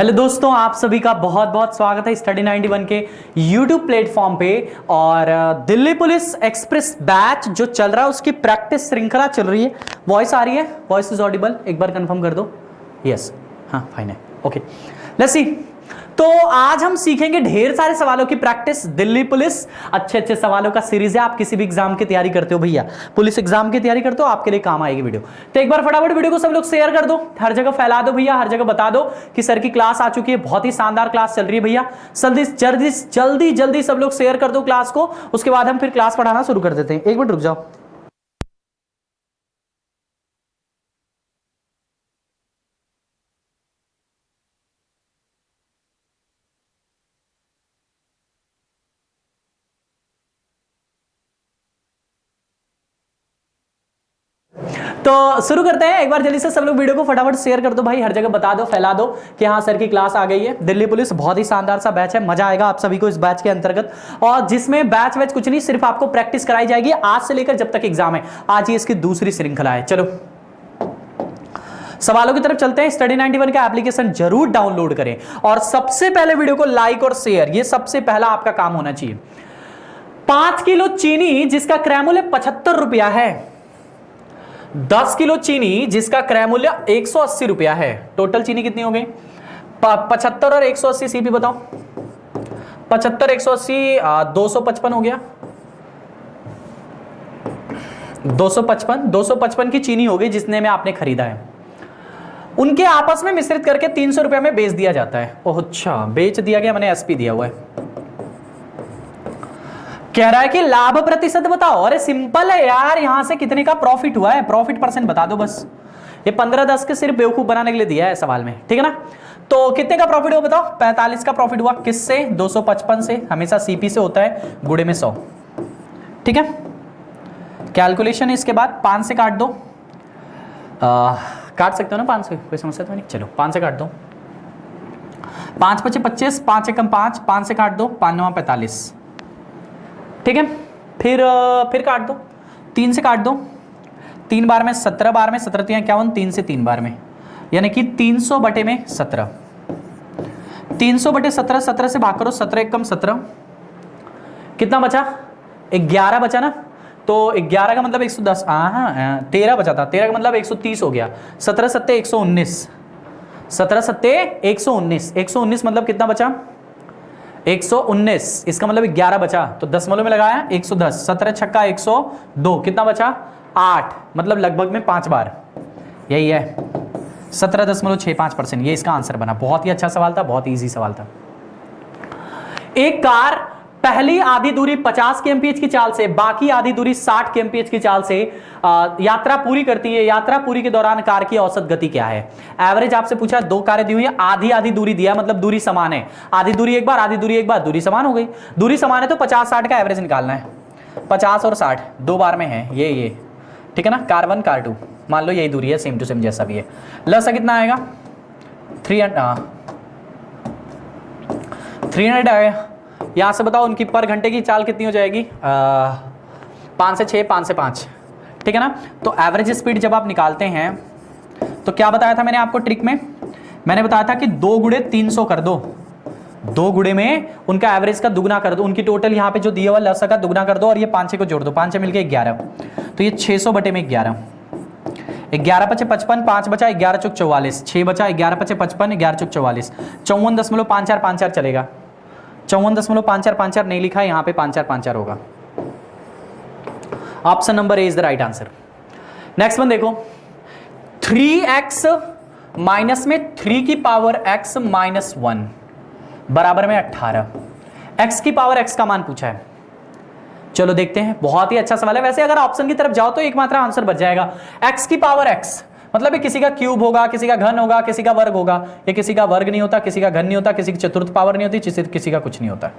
Hello दोस्तों, आप सभी का बहुत बहुत स्वागत है स्टडी 91 के यूट्यूब प्लेटफॉर्म पे। और दिल्ली पुलिस एक्सप्रेस बैच जो चल रहा है उसकी प्रैक्टिस श्रृंखला चल रही है। वॉइस आ रही है? Voice is Audible? एक बार कंफर्म कर दो। यस, हाँ, फाइन है, ओके। Let's see. तो आज हम सीखेंगे ढेर सारे सवालों की प्रैक्टिस। दिल्ली पुलिस अच्छे अच्छे सवालों का सीरीज है। आप किसी भी एग्जाम की तैयारी करते हो भैया, पुलिस एग्जाम की तैयारी करते हो, आपके लिए काम आएगी वीडियो। तो एक बार फटाफट वीडियो को सब लोग शेयर कर दो, हर जगह फैला दो भैया, हर जगह बता दो कि सर की क्लास आ चुकी है। बहुत ही शानदार क्लास चल रही है भैया। जल्दी जल्दी जल्दी जल्दी सब लोग शेयर कर दो क्लास को। उसके बाद हम फिर क्लास पढ़ाना शुरू कर देते हैं। एक मिनट रुक जाओ। तो शुरू करते हैं। एक बार जल्दी से सब लोग वीडियो को फटाफट शेयर कर दो भाई, हर जगह बता दो, फैला दो कि हाँ सर की क्लास आ गई है। दिल्ली पुलिस बहुत ही शानदार सा बैच है, मजा आएगा आप सभी को इस बैच के अंतर्गत। और जिसमें बैच वैच कुछ नहीं, सिर्फ आपको प्रैक्टिस कराई जाएगी आज से लेकर जब तक एग्जाम है। आज ही इसकी दूसरी श्रृंखला है। चलो सवालों की तरफ चलते हैं। स्टडी 91 का एप्लीकेशन जरूर डाउनलोड करें और सबसे पहले वीडियो को लाइक और शेयर, ये सबसे पहला आपका काम होना चाहिए। 5 किलो चीनी जिसका क्रय मूल्य 75 रुपया है, 10 किलो चीनी जिसका क्रय मूल्य 180 रुपया है। टोटल चीनी कितनी हो गई? 75 और 180 सीपी बताओ। 75 180 255 हो गया। 255 की चीनी हो गई जितने में आपने खरीदा है। उनके आपस में मिश्रित करके 300 रुपया में बेच दिया जाता है। ओह अच्छा, बेच दिया गया, मैंने एसपी दिया हुआ है। कह रहा है कि लाभ प्रतिशत बताओ। अरे सिंपल है यार, यहां से कितने का प्रॉफिट हुआ है, प्रॉफिट परसेंट बता दो बस। ये 15-10 के सिर्फ बेवकूफ बनाने के लिए दिया है सवाल में, ठीक है ना। तो कितने का प्रॉफिट हुआ बताओ? 45 का प्रॉफिट हुआ। किससे? 255 से। हमेशा सीपी से होता है, गुणे में 100, ठीक है। कैलकुलेशन इसके बाद 5 से काट दो। काट सकते हो ना 5 से, कोई समस्या तो नहीं। चलो 5 से काट दो। 5 × 5 = 25, 5 × 5, 5 से काट दो, 5 × 9 = 45, ठीक है। फिर काट दो, 3 से काट दो। 3 बार में 17 बार में, 17 × 3 = 51, 3 से 3 बार में, यानी कि 300 बटे में 17। 300 बटे 17, 17 से भाग करो, 17 × 1 = 17। कितना बचा? 11 बचा ना। तो 11 का मतलब 110, 13 बचा था। 13 का मतलब 130 हो गया। 17 × 7 = 119, 17 × 7 = 119। 119 मतलब कितना बचा? 119। इसका मतलब 11 बचा, तो दशमलव में लगाया 110। 17 × 6 = 102, कितना बचा? 8, मतलब लगभग में 5 बार। यही है 17.65%। ये इसका आंसर बना। बहुत ही अच्छा सवाल था, बहुत इजी सवाल था। एक कार पहली आधी दूरी 50 kmph की चाल से, बाकी आधी दूरी 60 kmph की चाल से यात्रा पूरी करती है। यात्रा पूरी के दौरान कार की औसत गति क्या है? एवरेज आपसे पूछा, 2 कारें दी हुई है, आधी आधी दूरी दिया, मतलब दूरी समान है। आधी दूरी एक बार, आधी दूरी एक बार, दूरी समान हो गई। दूरी समान है तो 50-60 का एवरेज निकालना है। 50 और 60 2 बार में है, ये ठीक है ना। कार 1 कार 2 मान लो यही दूरी है, सेम टू सेम जैसा भी है। लसा कितना आएगा? 300 आएगा। यहां से बताओ उनकी पर घंटे की चाल कितनी हो जाएगी? 5 से 6, 5 से 5, ठीक है ना। तो एवरेज स्पीड जब आप निकालते हैं तो क्या बताया था मैंने आपको ट्रिक में? मैंने बताया था कि 2 × 300 कर दो। 2 गुणे में उनका एवरेज का दुगना कर दो, उनकी टोटल यहां पे जो दिया हुआ लसा का दुगना कर दो, और ये 5 को जोड़ दो, 5 मिलके 11, तो ये 600 बटे में 11। 11 × 5 = 55, 5 बचा, 11 × 4 = 44, 6 बचा, 11 × 5 = 55, 11 × 4 = 44, 54.5454 चलेगा। 54.5454 नहीं लिखा है यहां पे, 5454 होगा। Option number A is the right answer. Next one देखो, 3x माइनस में 3 की पावर x - 1 बराबर में 18। x की पावर x का मान पूछा है। चलो देखते हैं, बहुत ही अच्छा सवाल है। वैसे अगर ऑप्शन की तरफ जाओ तो एकमात्र आंसर बच जाएगा। x की पावर x मतलब ये किसी का क्यूब होगा, किसी का घन होगा, किसी का वर्ग होगा। ये किसी का वर्ग नहीं होता, किसी का घन नहीं होता, किसी की चतुर्थ पावर नहीं होती, किसी का कुछ नहीं होता।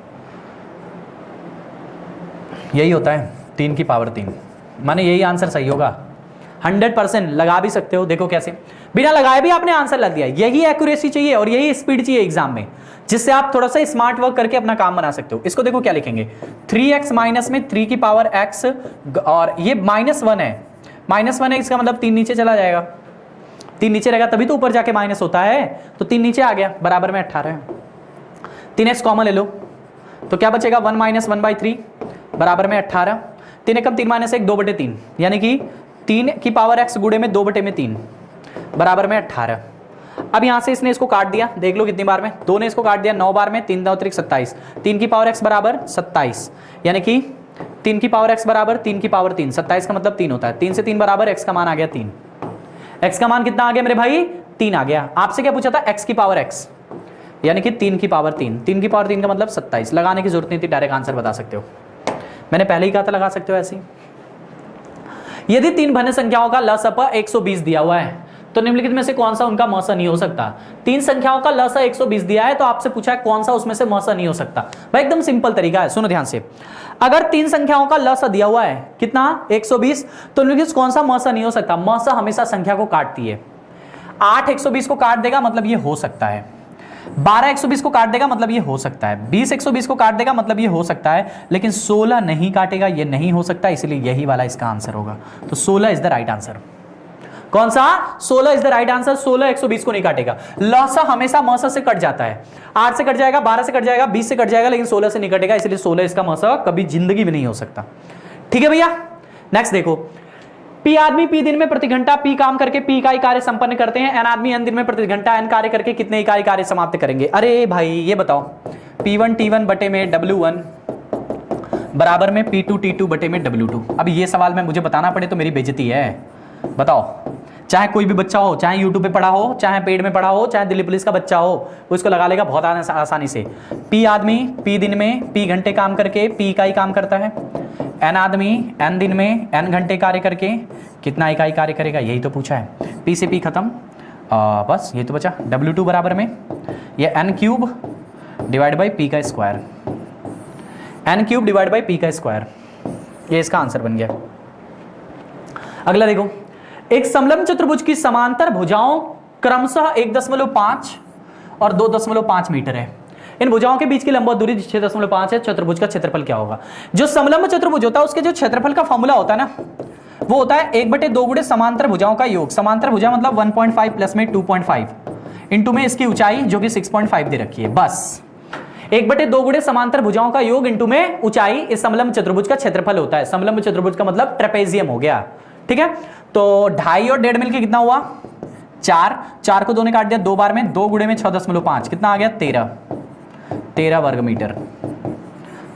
यही होता है 3 की पावर 3, माने यही आंसर सही होगा। 100% लगा भी सकते हो। देखो कैसे, बिना लगाए भी आपने आंसर लग दिया। यही एक्यूरेसी चाहिए और यही स्पीड चाहिए एग्जाम में, जिससे आप थोड़ा सा स्मार्ट वर्क करके अपना काम बना सकते हो। इसको देखो क्या लिखेंगे, 3x माइनस में 3 की पावर x, और ये -1 है, -1 है, इसका मतलब 3 नीचे चला जाएगा। 3 नीचे रहेगा तभी तो ऊपर जाके माइनस होता है, तो 3 नीचे आ गया, बराबर में 18। 3x कॉमन ले लो तो क्या बचेगा 1 माइनस 1/3 बराबर में 18। 3 एकम 3 माइनस 1 2/3 यानी कि 3 की पावर x गुणे में 2/3 बराबर में 18। अब यहां से इसने इसको काट दिया, देख लो कितनी बार में, 2 ने इसको काट दिया 9 बार में, 3 9 त्रिक 27, 3 की पावर x बराबर 27 यानी कि 3 की पावर x बराबर 3 की पावर 3, 27 का मतलब 3 होता है, 3 से 3 बराबर x का मान आ गया 3। x का मान कितना आ गया मेरे भाई 3 आ गया। आपसे क्या पूछा था x की पावर x यानी कि 3 की पावर 3, 3 की पावर 3 का मतलब 27, लगाने की जरूरत नहीं थी, डायरेक्ट आंसर बता सकते हो, मैंने पहले ही कहा था लगा सकते हो ऐसे ही। यदि 3 भिन्न संख्याओं का लसअ 120 दिया हुआ है तो निम्नलिखित में से कौन सा उनका मस नहीं हो सकता। 3 संख्याओं का लसअ 120 दिया है तो आपसे पूछा है कौन सा उसमें से मस नहीं हो सकता। भाई एकदम सिंपल तरीका है, सुनो ध्यान से, अगर 3 संख्याओं का लसअ दिया हुआ है कितना 120 तो निम्नलिखित कौन सा मस नहीं हो सकता। मस हमेशा संख्या को काटती है, 8 120 को काट देगा मतलब ये हो सकता है, 12 120 को काट देगा मतलब ये हो सकता है, 20 120 को काट देगा मतलब ये हो सकता है, लेकिन 16 नहीं काटेगा, ये नहीं हो सकता, इसलिए यही वाला इसका आंसर होगा। तो 16 इज द राइट आंसर। कौन सा 16 इज द राइट आंसर। 16 120 को नहीं काटेगा, लसअ हमेशा मसअ से कट जाता है, 8 से कट जाएगा, 12 से कट जाएगा, 20 से कट जाएगा, लेकिन 16 से नहीं कटेगा, इसलिए 16 इसका मसअ कभी जिंदगी में नहीं हो सकता। ठीक है भैया, नेक्स्ट देखो, P आदमी P दिन में प्रति घंटा P काम करके P इकाई कार्य संपन्न करते हैं, N आदमी N दिन में प्रति घंटा N कार्य करके कितने इकाई कार्य समाप्त करेंगे। अरे भाई ये बताओ, P1 T1 बटे में W1 बराबर में P2 T2 बटे में W2। अब ये सवाल में मुझे बताना पड़े तो मेरी बेइज्जती है, बताओ। चाहे कोई भी बच्चा हो, चाहे यूट्यूब पे पढ़ा हो, चाहे पेड में पढ़ा हो, चाहे दिल्ली पुलिस का बच्चा हो, वो इसको लगा लेगा बहुत आसानी से। P आदमी P दिन में P घंटे काम करके P इकाई काम करता है, N आदमी N दिन में N घंटे कार्य करके कितना इकाई कार्य करेगा, यही तो पूछा है। P से P खत्म, बस ये तो बचा। W2 बराबर में ये N cube divide by P का square, N cube divide by P का स्क्वायर, ये इसका आंसर बन गया। अगला देखो, एक समलंब चतुर्भुज की समांतर भुजाओं क्रमशः 1.5 और 2.5 मीटर है। इन भुजाओं के बीच की लंबवत दूरी 6.5 है। चतुर्भुज का क्षेत्रफल क्या होगा। जो समलंब चतुर्भुज होता है उसके जो क्षेत्रफल का फॉर्मूला होता है ना, वो होता है 1/2 गुणे समांतर भुजाओं का योग। समांतर भुजा मतलब 1.5 प्लस में 2.5 इंटू में इसकी ऊंचाई जो कि 6.5 दे रखी है, बस 1/2 गुणे समांतर भुजाओं का योग इंटू में ऊंचाई इस समलंब चतुर्भुज का क्षेत्रफल होता है। समलंब चतुर्भुज का मतलब ट्रेपेजियम हो गया, ठीक है। तो 2.5 और 1.5 मिलकर कितना हुआ 4, 4 को 2 ने काट दिया 2 बार में, 2 गुणे में 6.5 कितना आ गया 13 वर्ग मीटर।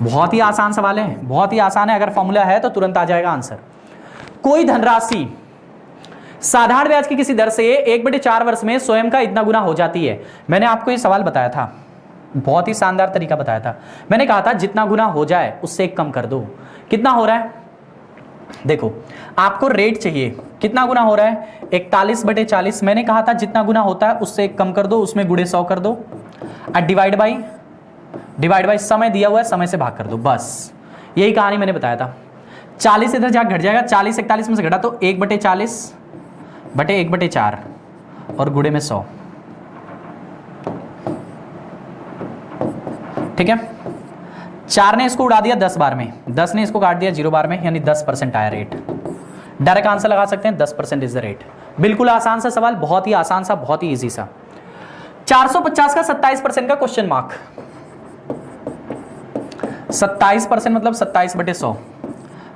बहुत ही आसान सवाल है, बहुत ही आसान है, अगर फॉर्मूला है तो तुरंत आ जाएगा आंसर। कोई धनराशि साधारण ब्याज की किसी दर से 1/4 वर्ष में स्वयं का इतना गुना हो जाती है। मैंने आपको ये सवाल बताया था, बहुत ही शानदार तरीका बताया था। मैंने कहा था जितना गुना हो जाए उससे एक कम कर दो। कितना हो रहा है देखो, आपको रेट चाहिए, कितना गुना हो रहा है 41/40। मैंने कहा था जितना गुना होता है उससे एक कम कर दो, उसमें गुणे 100 कर दो और डिवाइड बाई समय दिया हुआ है, समय से भाग कर दो, बस यही कहानी मैंने बताया था। 40 इधर जाकर घट जाएगा, 40 41 में से घटा तो 1/40 बटे 1/4 और गुणे में 100, ठीक है। 4 ने इसको उड़ा दिया 10 बार में, 10 ने इसको काट दिया 0 बार में, यानी 10% आया रेट। डायरेक्ट आंसर लगा सकते हैं 10% इज द रेट। बिल्कुल आसान सा सवाल, बहुत ही आसान सा, बहुत ही इजी सा। 450 का 27% का क्वेश्चन मार्क, 27% मतलब 27/100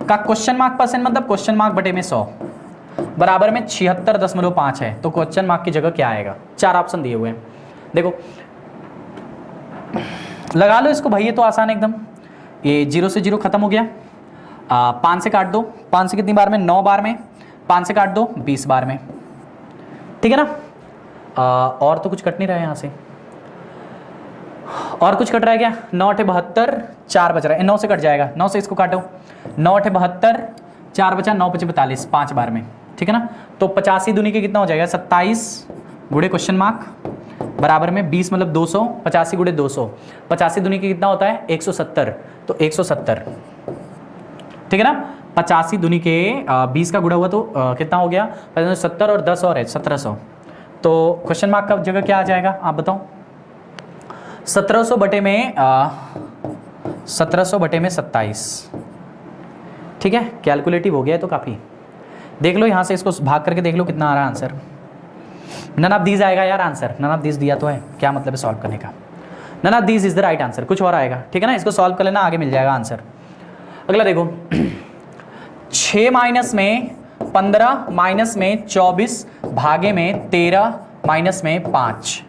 का क्वेश्चन मार्क परसेंट मतलब क्वेश्चन मार्क बटे में 100 बराबर में 76.5 है। तो क्वेश्चन मार्क की जगह क्या आएगा, 4 ऑप्शन दिए हुए हैं, देखो लगा लो इसको भाई, ये तो आसान है एकदम। ये 0 से 0 खत्म हो गया, 5 से काट दो, 5 से कितनी बार में 9 बार में, 5 से काट दो 20 बार में, ठीक है ना। और तो कुछ कट नहीं रहा है यहाँ से, और कुछ कट रहा है क्या, 9 8 72, 4 बच रहा है, 9 से कट जाएगा, 9 से इसको काटो, 9 8 72, 4 बचा, 9 5 42, 5 बार में, ठीक है ना। तो 85 दूनी के कितना हो जाएगा 27 गुणे क्वेश्चन मार्क बराबर में 20 मतलब 200, 85 गुणे 200, 85 दूनी के कितना होता है 170, तो 170, ठीक है ना। 85 दूनी के 20 का गुणा हुआ तो कितना हो गया 70 और 10 और है 1700, तो क्वेश्चन मार्क का जगह क्या आ जाएगा आप बताओ। 1700 बटे में 27, ठीक है। कैलकुलेटिव हो गया है तो काफ़ी, देख लो यहाँ से इसको भाग करके देख लो कितना आ रहा है आंसर। नन ऑफ दीज आएगा यार आंसर, नन ऑफ दीज दिया तो है, क्या मतलब है सॉल्व करने का, none of these is the right answer, कुछ और आएगा, ठीक है ना, इसको सॉल्व कर लेना, आगे मिल जाएगा आंसर। अगला देखो 6 माइनस में 15 माइनस में 24 भागे में 13 माइनस में 5,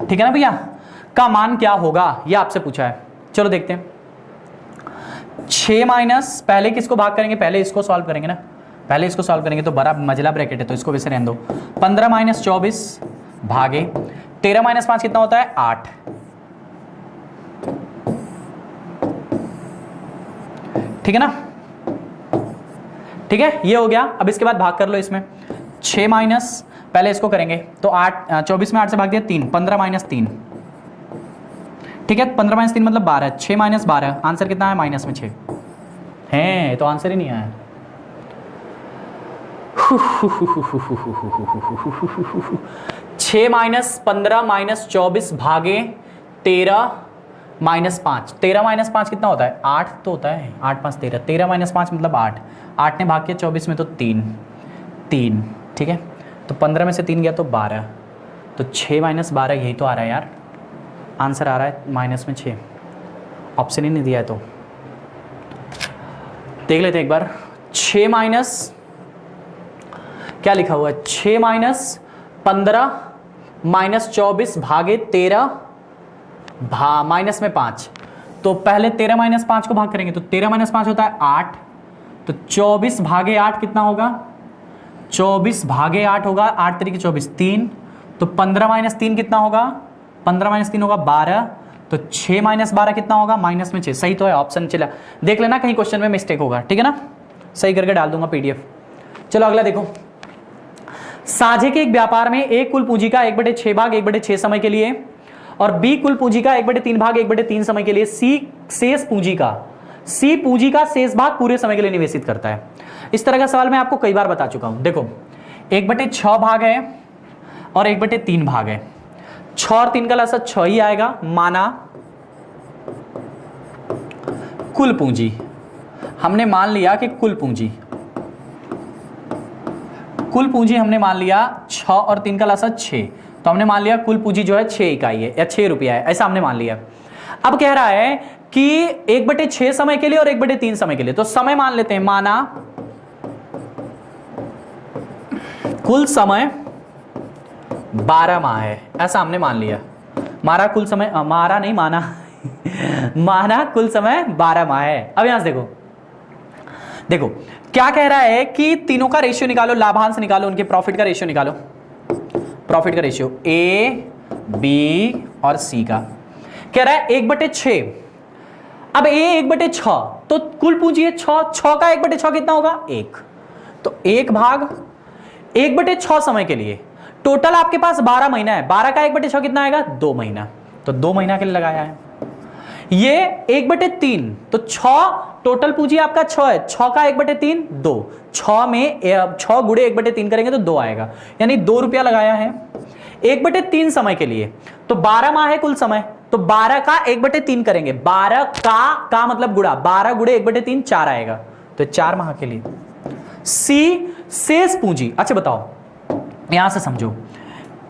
ठीक है ना भैया, का मान क्या होगा, ये आपसे पूछा है। चलो देखते हैं। 6 माइनस, पहले किसको भाग करेंगे, पहले इसको सॉल्व करेंगे ना, पहले इसको सॉल्व करेंगे तो बड़ा मजला ब्रैकेट है तो इसको वैसे रहने दो। 15 माइनस 24 भागे 13 माइनस 5 कितना होता है 8, ठीक है ना, ठीक है, ये हो गया। अब इसके बाद भाग कर लो इसमें, 6 माइनस, पहले इसको करेंगे तो 8, 24 में 8 से भाग दिया 3, 15 माइनस 3, ठीक है, 15 माइनस 3 मतलब 12, 6 माइनस 12, आंसर कितना है माइनस में 6 है, तो आंसर ही नहीं आया। 6 माइनस 15 माइनस 24 भागे 13 माइनस 5, 13 माइनस 5 कितना होता है 8 तो होता है, 8 5 13, 13 माइनस 5 मतलब 8, 8 ने भाग किया 24 में तो 3, ठीक है, तो 15 में से 3 गया तो 12, तो 6 माइनस 12 यही तो आ रहा है यार, आंसर आ रहा है माइनस में 6, ऑप्शन ही नहीं दिया है तो देख लेते हैं एक बार। 6 माइनस क्या लिखा हुआ है, 6 माइनस 15 माइनस 24 भागे 13 माइनस में 5, तो पहले 13 माइनस 5 को भाग करेंगे तो 13 माइनस 5 होता है 8, तो 24 भागे 8 कितना होगा, 24 भागे 8 होगा, 8 तरीके 24 3, तो 15 माइनस 3 कितना होगा, 15 माइनस 3 होगा 12, तो 6 माइनस 12 कितना होगा माइनस में 6, सही तो है ऑप्शन, चला देख लेना कहीं क्वेश्चन में मिस्टेक होगा, ठीक है ना, सही करके डाल दूंगा पीडीएफ। चलो अगला देखो, साझे के एक व्यापार में ए कुल पूंजी का 1/6 भाग 1/6 समय के लिए और बी कुल पूंजी का 1/3 भाग 1/3 समय के लिए सी पूंजी का शेष भाग पूरे समय के लिए निवेशित करता है। इस तरह का सवाल मैं आपको कई बार बता चुका हूं। देखो 1/6 भाग है और 1/3 भाग है, 6 और 3 का लसा 6 ही आएगा, माना कुल पूंजी, हमने मान लिया कि कुल पूंजी हमने मान लिया 6 और 3 का लसा 6, तो हमने मान लिया कुल पूंजी जो है 6 इकाई है या 6 रुपया है, ऐसा हमने मान लिया। अब कह रहा है कि 1/6 समय के लिए और 1/3 समय के लिए, तो समय मान लेते हैं, माना कुल समय 12 माह है, ऐसा हमने मान लिया, माना कुल समय माना कुल समय 12 माह है। अब यहां से देखो क्या कह रहा है कि तीनों का रेशियो निकालो, लाभांश निकालो, उनके प्रॉफिट का रेशियो निकालो, प्रॉफिट का रेशियो ए बी और सी का, कह रहा है 1/6, अब ए 1/6 तो कुल पूंजी है 6, 6 का 1/6 कितना होगा 1, तो 1 भाग 1/6 समय के लिए, टोटल आपके पास 12 महीना है, 12 का 1/6 कितना आएगा 2 महीना, तो 2 महीना के लिए लगाया है। ये 1/3 तो 6 टोटल पूंजी आपका 6 है, 6 का 1/3 2, 6 में 6 गुणे 1/3 करेंगे तो 2 आएगा, यानी 2 रुपया लगाया है 1/3 समय के लिए, तो 12 माह है कुल समय, तो 12 का 1/3 करेंगे, 12 का मतलब गुणा, 12 गुणे 1/3 4 आएगा, तो 4 माह के लिए। सी शेष पूंजी, अच्छा बताओ यहां से समझो,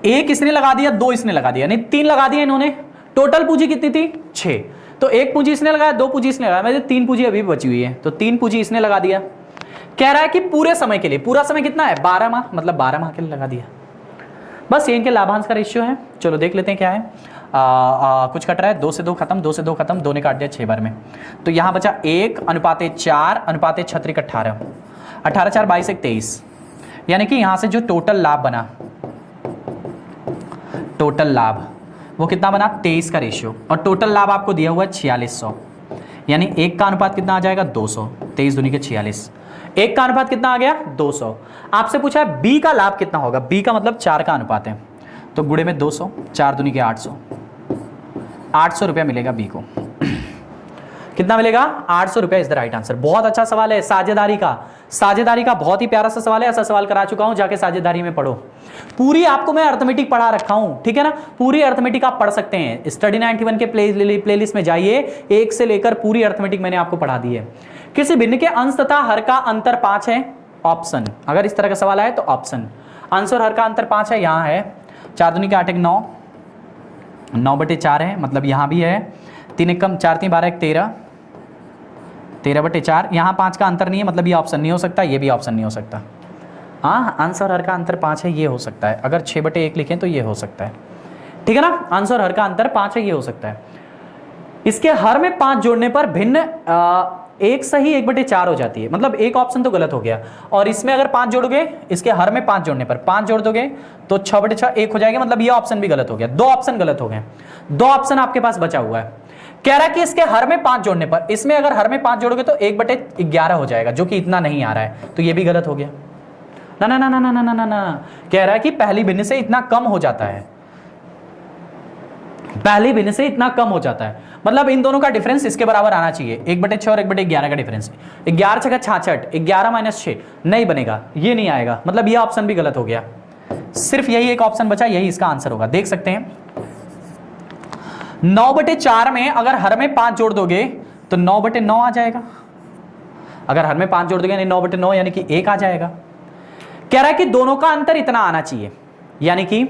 1 इसने लगा दिया, 2 इसने लगा दिया, नहीं 3 लगा दिया इन्होंने, टोटल पूंजी कितनी थी 6, तो 1 पूंजी इसने लगाया, 2 पूंजी इसने लगाया, मतलब 3 पूंजी अभी भी बची हुई है, तो 3 पूंजी इसने लगा दिया। कह रहा है कि पूरे समय के लिए, पूरा समय कितना है 12 माह, मतलब 12 माह के लिए लगा दिया। बस ये इनके लाभांश का रेशियो है। चलो देख लेते हैं क्या है, कुछ कट रहा है, 2 से 2 खत्म, 2 से 2 खत्म, 2 ने काट दिया 6 बार में, तो यहां बचा 1/4 अनुपाते 6 18, 18 4 22 1 23, यानी कि यहां से जो टोटल लाभ बना, टोटल लाभ वो कितना बना 23 का रेशियो, और टोटल लाभ आपको दिया हुआ है 4600, यानी 1 का अनुपात कितना आ जाएगा 200, 23 दूनी के 46, 1 का अनुपात कितना आ गया 200। आपसे पूछा है बी का लाभ कितना होगा, बी का मतलब 4 का अनुपात है, तो गुणे में 200, 4 दूनी के 800, 800 रुपया मिलेगा बी को। कितना मिलेगा 800 रुपया इज द राइट आंसर। बहुत अच्छा सवाल है, साझेदारी का बहुत ही प्यारा सा सवाल है, ऐसा सवाल करा चुका हूं, जाके साझेदारी में पढ़ो, पूरी आपको मैं अर्थमेटिक पढ़ा रखा हूं, ठीक है ना, पूरी अर्थमेटिक आप पढ़ सकते हैं, स्टडी 91 के प्लेलिस्ट में जाइए, 1 से लेकर पूरी अर्थमेटिक मैंने आपको पढ़ा दी है। किसी भिन्न के अंश तथा हर का अंतर 5 है, ऑप्शन, अगर इस तरह का सवाल आए तो ऑप्शन, अंश और हर का अंतर 5 है, यहां है, 4 दूनी के 8 एक 9, 9/4 है, मतलब यहाँ भी है 3 एक कम 4 3 12 एक 13, 13/4। यहाँ 5 का अंतर नहीं है, मतलब ये ऑप्शन नहीं हो सकता, ये भी ऑप्शन नहीं हो सकता। हाँ, अंश और हर का अंतर 5 है, ये हो सकता है। अगर 6/1 लिखें तो ये हो सकता है, ठीक है ना। अंश और हर का अंतर 5 है, ये हो सकता है। इसके हर में 5 जोड़ने पर भिन्न एक सही 1/4 हो जाती है, मतलब एक ऑप्शन तो गलत हो गया। और इसमें अगर 5 जोड़ोगे, इसके हर में 5 जोड़ने पर 5 जोड़ दोगे तो 6/6 1 हो जाएगा, मतलब ये ऑप्शन भी गलत हो गया। 2 ऑप्शन गलत हो गए, 2 ऑप्शन आपके पास बचा हुआ है। कह रहा है कि इसके हर में 5 जोड़ने पर, इसमें अगर हर में 5 जोड़ोगे तो 1/11 हो जाएगा, जो कि इतना नहीं आ रहा है, तो ये भी गलत हो गया। ना ना ना ना ना ना ना ना, कह रहा है कि पहली भिन्न से इतना कम हो जाता है, पहली भिन्न से इतना कम हो जाता है, मतलब इन दोनों का डिफरेंस इसके बराबर आना चाहिए। 1/6 और 1/11 का डिफरेंस, 11 6 66, 11 - 6 नहीं बनेगा, ये नहीं आएगा, मतलब ये ऑप्शन भी गलत हो गया। सिर्फ यही एक ऑप्शन बचा, यही इसका आंसर होगा। देख सकते हैं 9/4 में अगर हर में 5 जोड़ दोगे तो 9/9 आ जाएगा। अगर हर में 5 जोड़ दोगे यानी 9/9 यानी कि 1 आ जाएगा। कह रहा है कि दोनों का अंतर इतना आना चाहिए, यानी कि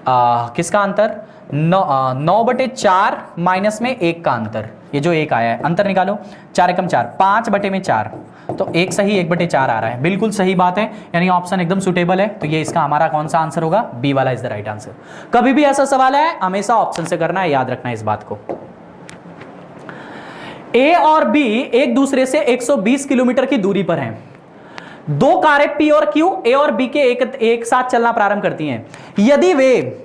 किसका अंतर, 9/4 माइनस में 1 का अंतर, ये जो 1 आया है, अंतर निकालो। 4 एकम 4, 5/4, तो 1 सही 1/4 आ रहा है, बिल्कुल सही बात है, यानी ऑप्शन एकदम सुटेबल है। तो ये इसका हमारा कौन सा आंसर होगा, बी वाला इज द राइट आंसर। कभी भी ऐसा सवाल है हमेशा ऑप्शन से करना है, याद रखना है इस बात को। ए और बी एक दूसरे से 120 किलोमीटर की दूरी पर हैं। 2 कारें पी और क्यू ए और बी के एक साथ चलना प्रारंभ करती हैं। यदि वे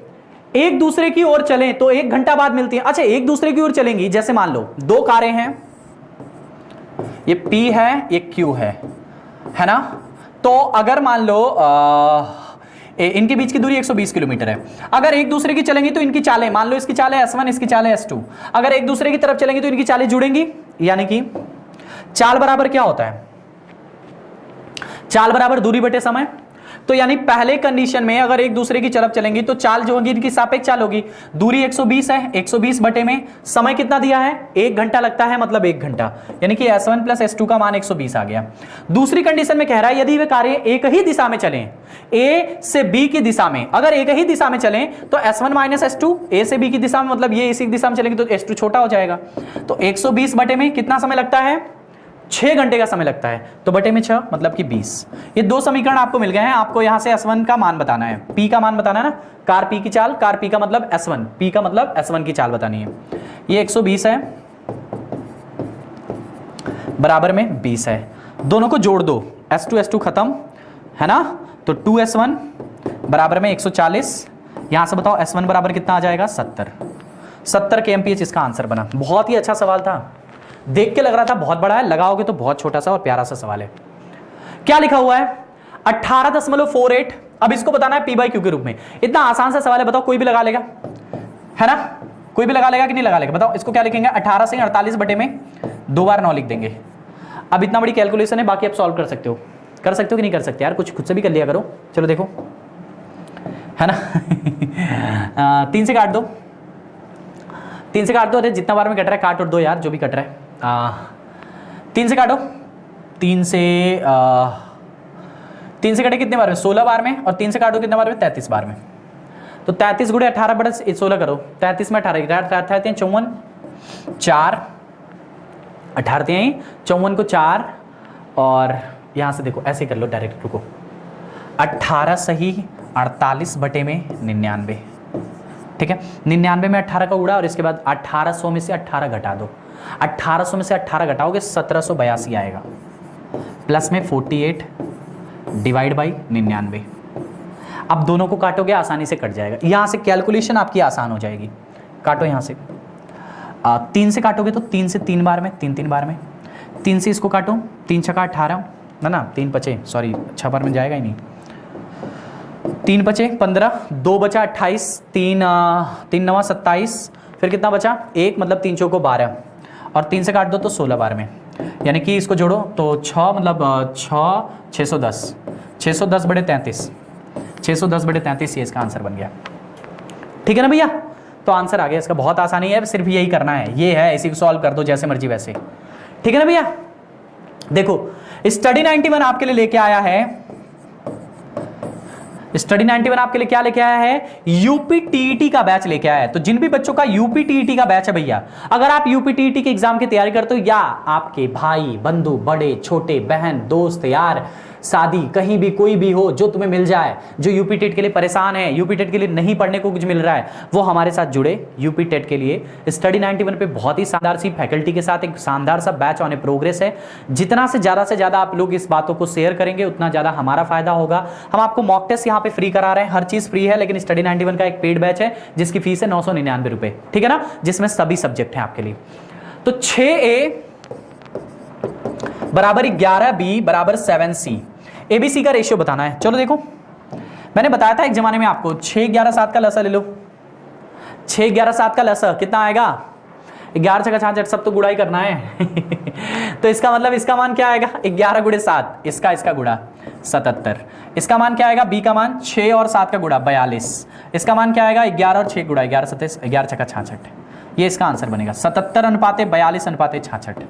एक दूसरे की ओर चलें तो 1 घंटा बाद मिलती हैं। अच्छा, एक दूसरे की ओर चलेंगी, जैसे मान लो 2 कारें हैं, ये P है ये Q है ना। तो अगर मान लो इनके बीच की दूरी 120 किलोमीटर है। अगर एक दूसरे की चलेंगी तो इनकी चालें, मान लो इसकी चाल है S1, इसकी चाल है S2, अगर एक दूसरे की तरफ चलेंगी तो इनकी चालें जुड़ेंगी, यानी कि चाल बराबर क्या होता है, चाल बराबर दूरी बटे समय। तो यानी पहले कंडीशन में अगर एक दूसरे की तरफ चलेंगी तो चाल जो होगी इनकी सापेक्ष चाल होगी। दूरी 120 है, 120 बटे में समय कितना दिया है, 1 घंटा लगता है, मतलब 1 घंटा, यानी कि S1 + S2 का मान 120 आ गया। दूसरी कंडीशन में कह रहा है यदि वे कार्य एक ही दिशा में चलें, A से B की दिशा में, अगर एक ही दिशा में चलें तो S1 - S2, A से B की दिशा में, मतलब ये इसी दिशा में चलेंगे तो S2 छोटा हो जाएगा। तो 120 बटे में कितना समय लगता है, 6 घंटे का समय लगता है, तो बटे में 6 मतलब कि 20। ये 2 समीकरण आपको मिल गए हैं। आपको यहां से S1 का मान बताना है, P का मान बताना है ना, कार P की चाल, कार P का मतलब S1, P का मतलब S1 की चाल बतानी है। ये 120 है, बराबर में 20 है, दोनों को जोड़ दो, S2 खत्म है ना, तो 2S1 बराबर में 140। यहां से बताओ S1 बराबर कितना आ जाएगा, 70 kmph इसका आंसर बना। बहुत ही अच्छा सवाल था, देख के लग रहा था बहुत बड़ा है, लगाओगे तो बहुत छोटा सा और प्यारा सा सवाल है। क्या लिखा हुआ है, 18.48। अब इसको बताना है P/Q के रूप में। इतना आसान सा सवाल है, बताओ कोई भी लगा लेगा, है ना, कोई भी लगा लेगा कि नहीं लगा लेगा, बताओ। इसको क्या लिखेंगे, 18 से 48 बटे में 2 बार 9 लिख देंगे। अब इतना बड़ी कैलकुलेशन है, बाकी आप सॉल्व कर सकते हो कि नहीं कर सकते यार, कुछ खुद से भी कर लिया करो। चलो देखो, है ना 3 से काट दो, 3 से काट दो, अरे जितना बार में कट रहा है काट और दो यार, जो भी कट रहा है। 3 से काटो, 3 से कटे कितने बार में, 16 बार में, और 3 से काटो कितने बार में, 33 बार में। तो 33 × 18 बटा 16 करो, 33 में 18 54, 4 18 54 को 4, और यहां से देखो ऐसे कर लो डायरेक्ट, रुको, 18 सही 48 बटे में 99, ठीक है। 99 में 18 का उड़ा और इसके बाद 1800 में से 18 घटा दो, 1800 में से 18 घटाओगे 1782 आएगा, प्लस में 48 डिवाइड बाई 99। अब दोनों को काटोगे आसानी से कट जाएगा, यहां से कैलकुलेशन आपकी आसान हो जाएगी। काटो यहां से, 3 से काटोगे तो 3 से 3 बार में, 3 बार में, 3 से इसको काटो, 3 छक्का 18 ना 3 पचे, सॉरी 6 बार में जाएगा ही नहीं, 3 बचे 15, 2 बचा 28, 3 9 27, फिर कितना बचा 1, मतलब 3 चौको 12, और 3 से काट दो तो 16 बार में, यानी कि इसको जोड़ो तो 6 मतलब 610, 610 बटे 33, 610 बटे 33, ये इसका आंसर बन गया। ठीक है ना भैया, तो आंसर आ गया इसका। बहुत आसानी है, सिर्फ यही करना है, ये है, इसी को सॉल्व कर दो जैसे मर्जी वैसे। ठीक है ना भैया, देखो स्टडी 91 आपके लिए लेके आया है स्टडी 91 आपके लिए क्या लेके आया है, यूपी टीईटी का बैच लेके आया है। तो जिन भी बच्चों का यूपी टीईटी का बैच है भैया, अगर आप यूपी टीईटी के एग्जाम की तैयारी करते हो या आपके भाई बंधु बड़े छोटे बहन दोस्त यार शादी कहीं भी कोई भी हो जो तुम्हें मिल जाए, जो यूपी टेट के लिए परेशान है, यूपी टेट के लिए नहीं पढ़ने को कुछ मिल रहा है, वो हमारे साथ जुड़े यूपी टेट के लिए। स्टडी 91 पे बहुत ही शानदार सी फैकल्टी के साथ एक शानदार सा बैच ऑन प्रोग्रेस है। जितना से ज्यादा आप लोग इस बातों को शेयर करेंगे उतना ज्यादा हमारा फायदा होगा। हम आपको मॉक टेस्ट यहाँ पे फ्री करा रहे हैं, हर चीज फ्री है, लेकिन स्टडी 91 का एक पेड बैच है जिसकी फीस है 999 रुपए, ठीक है ना, जिसमें सभी सब्जेक्ट हैं आपके लिए। तो 6A बराबर 11B बराबर 7C, एबीसी का रेशियो बताना है। चलो देखो, मैंने बताया था एक जमाने में आपको 6 11 7 का लसा ले लो। 6 11 7 का लसा कितना आएगा, 11 6 66, सब तो गुणा ही करना है तो इसका मतलब इसका मान क्या आएगा, 11 गुणे 7, इसका गुणा 77। इसका मान क्या आएगा, बी का मान 6 और 7 का गुणा 42। इसका मान क्या आएगा, 11 और 6 गुणा 11 27, 11 6 66। ये इसका आंसर बनेगा 77 अनुपाते 42 अनुपाते 66,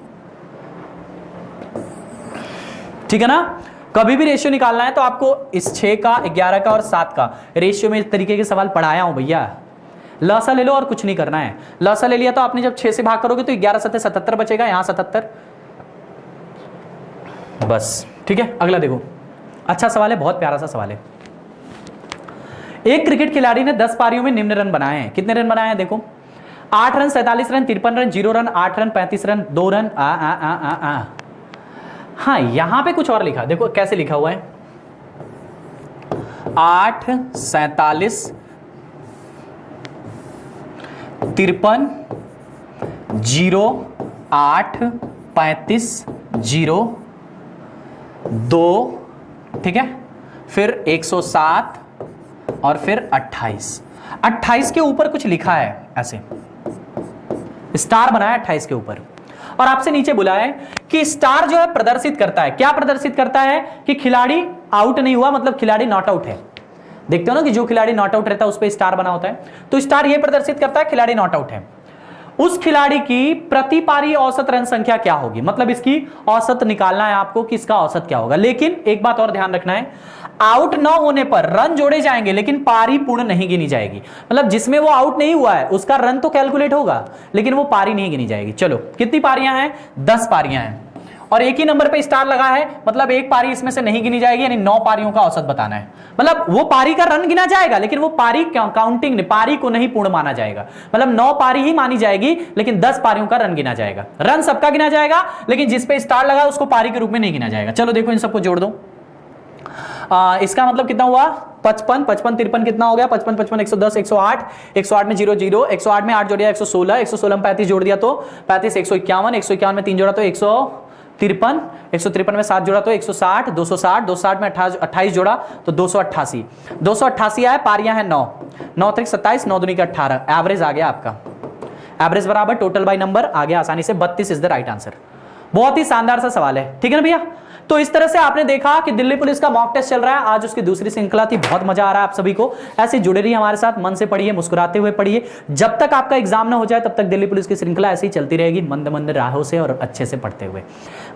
ठीक है ना। कभी भी रेशियो निकालना है तो आपको इस 6 का 11 का और 7 का रेशियो में इस तरीके के सवाल पढ़ाया हूं भैया। लसा ले लो और कुछ नहीं करना है। लसा ले लिया तो आपने जब 6 से भाग करोगे तो 11 7 77 बचेगा, यहां 77 बस, ठीक है। अगला देखो, अच्छा सवाल है, बहुत प्यारा सा सवाल है। एक क्रिकेट खिलाड़ी ने 10 पारियों में निम्न रन बनाए हैं। कितने रन बनाए हैं देखो, 8 run 47 run 53 run 0 run 8 run 35 run 2 run हाँ यहां पे कुछ और लिखा, देखो कैसे लिखा हुआ है, 8 47 53 0 8 35 0 2, ठीक है, फिर 107 और फिर 28 के ऊपर कुछ लिखा है, ऐसे स्टार बनाया 28 के ऊपर, और आपसे नीचे बोला है कि स्टार जो है प्रदर्शित करता है, क्या प्रदर्शित करता है कि खिलाड़ी आउट नहीं हुआ, मतलब खिलाड़ी नॉट आउट है। देखते हो ना कि जो खिलाड़ी नॉट आउट रहता है उस पर स्टार बना होता है, तो स्टार ये प्रदर्शित करता है खिलाड़ी नॉट आउट है। उस खिलाड़ी की प्रति पारी औसत रन संख्या क्या होगी, मतलब इसकी औसत निकालना है आपको कि इसका औसत क्या होगा। लेकिन एक बात और ध्यान रखना है, आउट न होने पर रन जोड़े जाएंगे लेकिन पारी पूर्ण नहीं गिनी जाएगी, मतलब जिसमें वो आउट नहीं हुआ है उसका रन तो कैलकुलेट होगा लेकिन वो पारी नहीं गिनी जाएगी। चलो कितनी पारियां हैं, 10 पारियां हैं, और एक ही नंबर पे स्टार लगा है, मतलब एक पारी इसमें से नहीं गिनी जाएगी, यानी 9 पारियों का औसत बताना है। मतलब वो पारी का रन गिना जाएगा लेकिन वो पारी काउंटिंग पारी को नहीं पूर्ण माना जाएगा, मतलब 9 पारी ही मानी जाएगी लेकिन 10 पारियों का रन गिना जाएगा। रन सबका गिना जाएगा लेकिन जिस पे स्टार लगा उसको पारी के रूप में नहीं गिना जाएगा। चलो देखो इन सबको जोड़ दो, इसका मतलब कितना हुआ, 55 55 53 कितना हो गया, 55 55 110 108 108 में 0 0 108 में 8 जोड़ दिया 116 116 में 35 जोड़ दिया तो 35 151 151 में 3 जोड़ा तो 153 153 में 7 जोड़ा तो 160 260 260 में 28 जोड़ा तो 288 288 आया, पारियां हैं 9 9 3 27 9 दूनी का 18, एवरेज आ गया आपका, एवरेज बराबर टोटल बाय नंबर आ गया आसानी से, 32 इज द राइट आंसर। बहुत ही शानदार सा सवाल है, ठीक है ना भैया। तो इस तरह से आपने देखा कि दिल्ली पुलिस का मॉक टेस्ट चल रहा है, आज उसकी दूसरी श्रृंखला थी, बहुत मजा आ रहा है आप सभी को। ऐसे जुड़े रहिए हमारे साथ, मन से पढ़िए, मुस्कुराते हुए पढ़िए, जब तक आपका एग्जाम ना हो जाए तब तक दिल्ली पुलिस की श्रृंखला ऐसे ही चलती रहेगी, मंद मंद राहों से और अच्छे से पढ़ते हुए।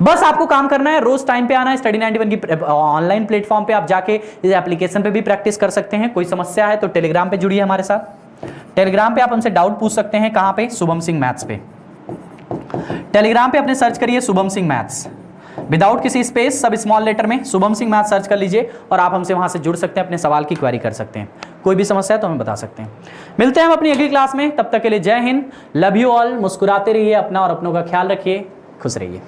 बस आपको काम करना है, रोज टाइम पे आना है। स्टडी 91 की ऑनलाइन प्लेटफॉर्म पे आप जाके इस एप्लीकेशन पे भी प्रैक्टिस कर सकते हैं। कोई समस्या है तो टेलीग्राम पे जुड़िए हमारे साथ, टेलीग्राम पे आप हमसे डाउट पूछ सकते हैं। कहां पे, शुभम सिंह मैथ्स पे, टेलीग्राम पे अपने सर्च करिए शुभम सिंह मैथ्स, विदाउट किसी स्पेस, सब स्मॉल लेटर में शुभम सिंह मैथ्स सर्च कर लीजिए और आप हमसे वहां से जुड़ सकते हैं, अपने सवाल की क्वेरी कर सकते हैं। कोई भी समस्या है तो हमें बता सकते हैं। मिलते हैं हम अपनी अगली क्लास में, तब तक के लिए जय हिंद, लव यू ऑल, मुस्कुराते रहिए, अपना और अपनों का ख्याल रखिए, खुश रहिए।